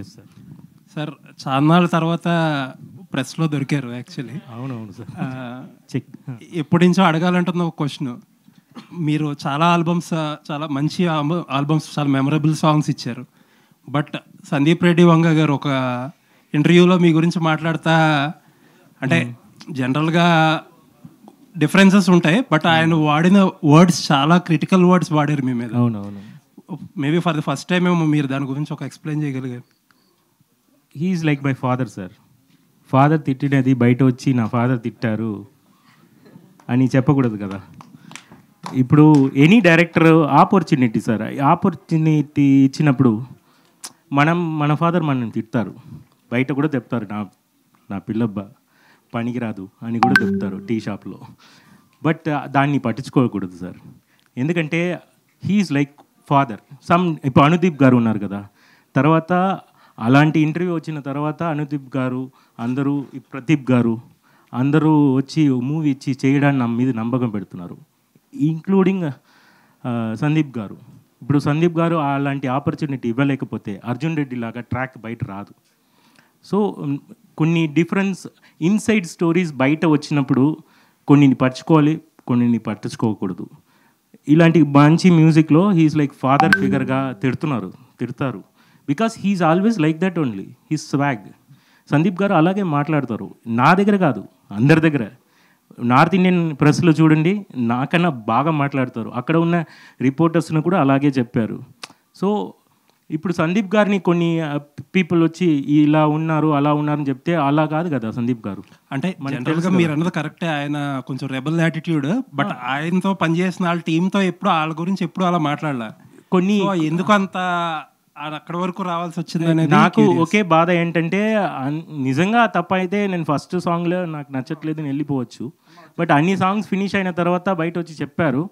Yes sir. Sir చాన్నాళ్ళ తర్వాత ప్రెస్లో దొరికారు యాక్చువల్లీ. అవునవును సార్. చెక్ ఎప్పటి నుంచో అడగాలంటున్న ఒక క్వశ్చన్. మీరు చాలా ఆల్బమ్స్, చాలా మంచి ఆల్బమ్స్, చాలా మెమరబుల్ సాంగ్స్ ఇచ్చారు. బట్ సందీప్ రెడ్డి వంగ గారు ఒక ఇంటర్వ్యూలో మీ గురించి మాట్లాడతా, అంటే జనరల్గా డిఫరెన్సెస్ ఉంటాయి, బట్ ఆయన వాడిన వర్డ్స్ చాలా క్రిటికల్ వర్డ్స్ వాడారు మీ మీద. అవునవును. Maybe for the first time ఏమో మీరు దాని గురించి ఒక ఎక్స్ప్లెయిన్ చేయగలిగారు. He's like my father sir. Father తిట్టినది బయట వచ్చి నా ఫాదర్ తిట్టారు అని చెప్పకూడదు కదా. ఇప్పుడు any director opportunity sir, opportunity ఇచ్చినప్పుడు మన ఫాదర్ మనం తిడతారు, బయట కూడా చెప్తారు నా పిల్లబ్బ పనికిరాదు అని కూడా చెప్తారు టీ షాప్లో. బట్ దాన్ని పట్టించుకోకూడదు సార్, ఎందుకంటే హీఈస్ లైక్ ఫాదర్. ఇప్పుడు అనుదీప్ గారు ఉన్నారు కదా, తర్వాత అలాంటి ఇంటర్వ్యూ వచ్చిన తర్వాత అనుదీప్ గారు అందరూ, ప్రదీప్ గారు అందరూ వచ్చి మూవీ ఇచ్చి చేయడానికి నా మీద నమ్మకం పెడుతున్నారు, ఇంక్లూడింగ్ సందీప్ గారు. ఇప్పుడు సందీప్ గారు అలాంటి ఆపర్చునిటీ ఇవ్వలేకపోతే అర్జున్ రెడ్డి లాగా ట్రాక్ బయట రాదు. సో కొన్ని డిఫరెన్స్ ఇన్సైడ్ స్టోరీస్ బయట వచ్చినప్పుడు కొన్నిని పట్టించుకోవాలి, కొన్నిని పట్టించుకోకూడదు. ఇలాంటి మంచి మ్యూజిక్లో హీఈస్ లైక్ ఫాదర్ ఫిగర్గా తిడతారు because he is always like that only, he swag. Sandeep garu అలాగే మాట్లాడతారు, నా దగ్గర కాదు అందరి దగ్గర. నార్త్ ఇండియన్ ప్రెస్లో చూడండి, నాకన్నా బాగా మాట్లాడతారు. అక్కడ ఉన్న రిపోర్టర్స్ను కూడా అలాగే చెప్పారు. సో ఇప్పుడు సందీప్ గారిని కొన్ని పీపుల్ వచ్చి ఇలా ఉన్నారు అలా ఉన్నారని చెప్తే అలా కాదు కదా సందీప్ గారు. అంటే జనరల్గా మీరు అన్నది కరెక్టే, ఆయన కొంచెం రెబల్ యాటిట్యూడ్, బట్ ఆయనతో పనిచేసిన వాళ్ళ టీంతో ఎప్పుడు వాళ్ళ గురించి ఎప్పుడు అలా మాట్లాడాల. కొన్ని ఎందుకు అంత అక్కడ వరకు రావాల్సి వచ్చింది అనేది నాకు ఒకే బాధ ఏంటంటే, నిజంగా తప్ప అయితే నేను ఫస్ట్ సాంగ్లో నాకు నచ్చట్లేదు నేను వెళ్ళిపోవచ్చు. బట్ అన్ని సాంగ్స్ ఫినిష్ అయిన తర్వాత బయట వచ్చి చెప్పారు,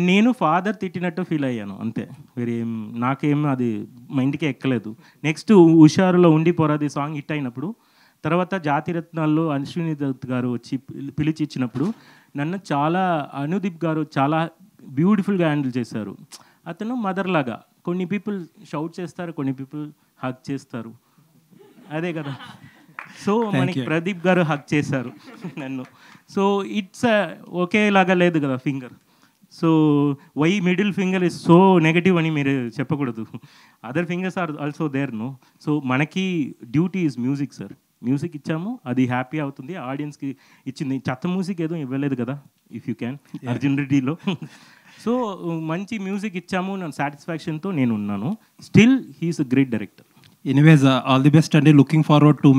నేను ఫాదర్ తిట్టినట్టు ఫీల్ అయ్యాను అంతే, వేరేం నాకేం అది మైండ్కే ఎక్కలేదు. నెక్స్ట్ హుషారులో ఉండి పోరాది సాంగ్ హిట్ అయినప్పుడు, తర్వాత జాతిరత్నాల్లో అశ్విని దత్ గారు వచ్చి పిలిచి ఇచ్చినప్పుడు నన్ను చాలా అనుదీప్ గారు చాలా బ్యూటిఫుల్గా హ్యాండిల్ చేశారు. అతను మదర్ లాగా. కొన్ని పీపుల్ షౌట్ చేస్తారు, కొన్ని పీపుల్ హగ్ చేస్తారు, అదే కదా. సో మనకి ప్రదీప్ గారు హగ్ చేశారు నన్ను. సో ఇట్స్ ఒకేలాగా లేదు కదా finger. So why middle finger is so negative అని మీరు చెప్పకూడదు, other fingers are also there no. So మనకి duty is music sir. Music ఇచ్చాము, అది హ్యాపీ అవుతుంది, ఆడియన్స్కి ఇచ్చింది. చెత్త మ్యూజిక్ ఏదో ఇవ్వలేదు కదా ఇఫ్ యూ క్యాన్ అర్జున్ రెడ్డిలో. సో మంచి మ్యూజిక్ ఇచ్చాము, నా సాటిస్ఫాక్షన్తో నేను ఉన్నాను. Still he's a great director. Anyways all the best అండి, లుకింగ్ ఫార్వర్డ్ టు